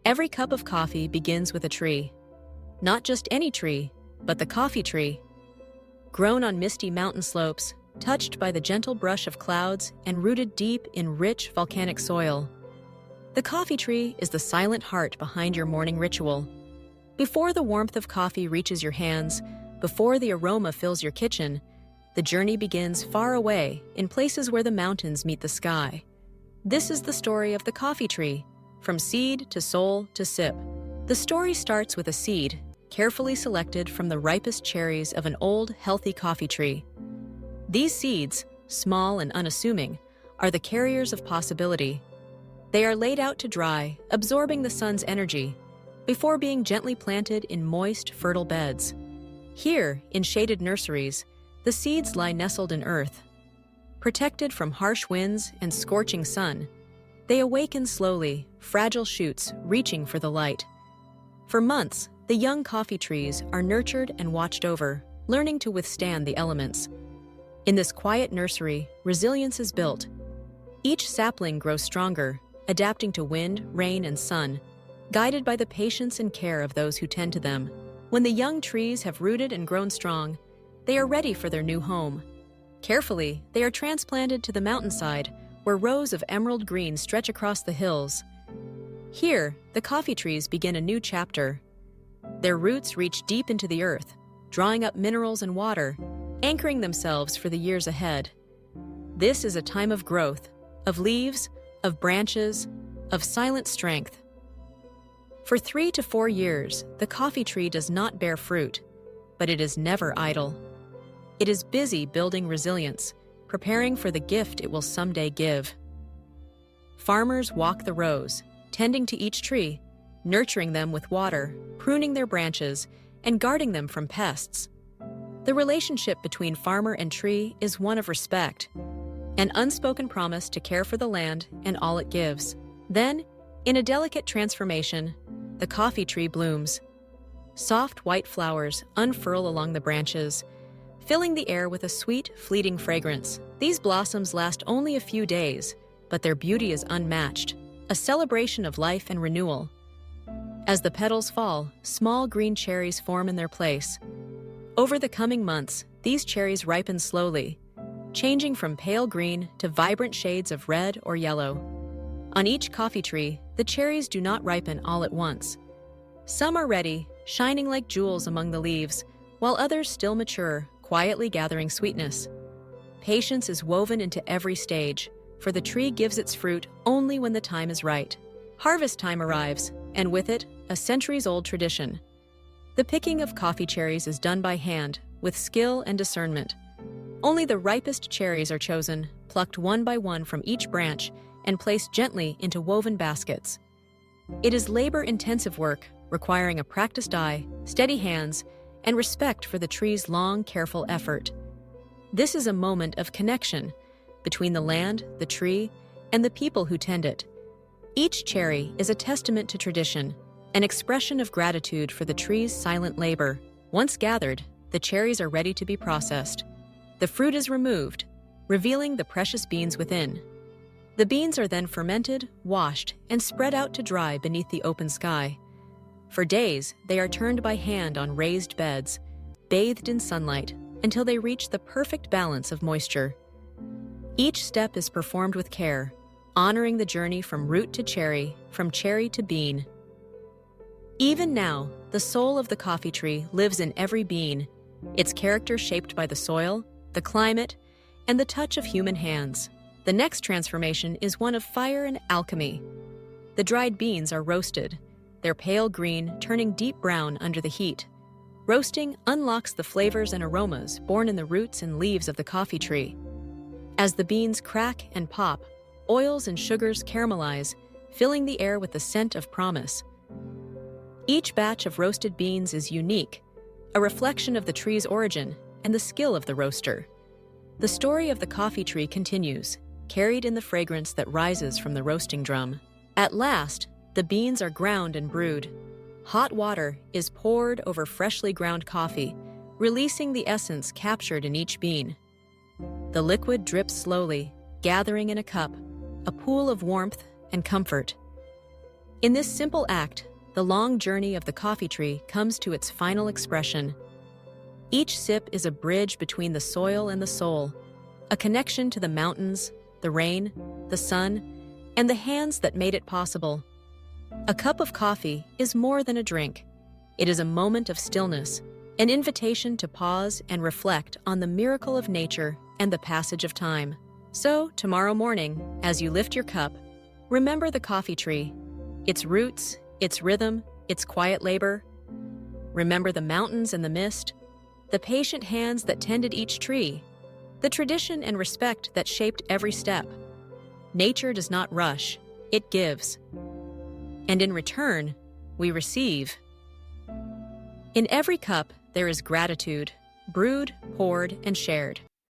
Every cup of coffee begins with a tree. Not just any tree, but the coffee tree. Grown on misty mountain slopes, touched by the gentle brush of clouds, and rooted deep in rich volcanic soil. The coffee tree is the silent heart behind your morning ritual. Before the warmth of coffee reaches your hands, before the aroma fills your kitchen, the journey begins far away in places where the mountains meet the sky. This is the story of the coffee tree, from seed to soul to sip. The story starts with a seed, carefully selected from the ripest cherries of an old, healthy coffee tree. These seeds, small and unassuming, are the carriers of possibility. They are laid out to dry, absorbing the sun's energy, before being gently planted in moist, fertile beds. Here, in shaded nurseries, the seeds lie nestled in earth. Protected from harsh winds and scorching sun, they awaken slowly, fragile shoots reaching for the light. For months, the young coffee trees are nurtured and watched over, learning to withstand the elements. In this quiet nursery, resilience is built. Each sapling grows stronger, adapting to wind, rain, and sun, guided by the patience and care of those who tend to them. When the young trees have rooted and grown strong, they are ready for their new home. Carefully, they are transplanted to the mountainside, where rows of emerald green stretch across the hills. Here, the coffee trees begin a new chapter. Their roots reach deep into the earth, drawing up minerals and water, anchoring themselves for the years ahead. This is a time of growth, of leaves, of branches, of silent strength. For 3 to 4 years, the coffee tree does not bear fruit, but it is never idle. It is busy building resilience, preparing for the gift it will someday give. Farmers walk the rows, tending to each tree, nurturing them with water, pruning their branches, and guarding them from pests. The relationship between farmer and tree is one of respect, an unspoken promise to care for the land and all it gives. Then, in a delicate transformation, the coffee tree blooms. Soft white flowers unfurl along the branches, filling the air with a sweet, fleeting fragrance. These blossoms last only a few days, but their beauty is unmatched, a celebration of life and renewal. As the petals fall, small green cherries form in their place. Over the coming months, these cherries ripen slowly, changing from pale green to vibrant shades of red or yellow. On each coffee tree, the cherries do not ripen all at once. Some are ready, shining like jewels among the leaves, while others still mature, quietly gathering sweetness. Patience is woven into every stage, for the tree gives its fruit only when the time is right. Harvest time arrives, and with it, a centuries-old tradition. The picking of coffee cherries is done by hand, with skill and discernment. Only the ripest cherries are chosen, plucked one by one from each branch, and placed gently into woven baskets. It is labor-intensive work, requiring a practiced eye, steady hands, and respect for the tree's long, careful effort. This is a moment of connection between the land, the tree, and the people who tend it. Each cherry is a testament to tradition, an expression of gratitude for the tree's silent labor. Once gathered, the cherries are ready to be processed. The fruit is removed, revealing the precious beans within. The beans are then fermented, washed, and spread out to dry beneath the open sky. For days, they are turned by hand on raised beds, bathed in sunlight, until they reach the perfect balance of moisture. Each step is performed with care, honoring the journey from root to cherry, from cherry to bean. Even now, the soul of the coffee tree lives in every bean, its character shaped by the soil, the climate, and the touch of human hands. The next transformation is one of fire and alchemy. The dried beans are roasted, their pale green turning deep brown under the heat. Roasting unlocks the flavors and aromas born in the roots and leaves of the coffee tree. As the beans crack and pop, oils and sugars caramelize, filling the air with the scent of promise. Each batch of roasted beans is unique, a reflection of the tree's origin and the skill of the roaster. The story of the coffee tree continues, carried in the fragrance that rises from the roasting drum. At last, the beans are ground and brewed. Hot water is poured over freshly ground coffee, releasing the essence captured in each bean. The liquid drips slowly, gathering in a cup, a pool of warmth and comfort. In this simple act, the long journey of the coffee tree comes to its final expression. Each sip is a bridge between the soil and the soul, a connection to the mountains, the rain, the sun, and the hands that made it possible. A cup of coffee is more than a drink. It is a moment of stillness, an invitation to pause and reflect on the miracle of nature and the passage of time. So, tomorrow morning, as you lift your cup, remember the coffee tree, its roots, its rhythm, its quiet labor. Remember the mountains and the mist, the patient hands that tended each tree, the tradition and respect that shaped every step. Nature does not rush, it gives. And in return, we receive. In every cup, there is gratitude, brewed, poured, and shared.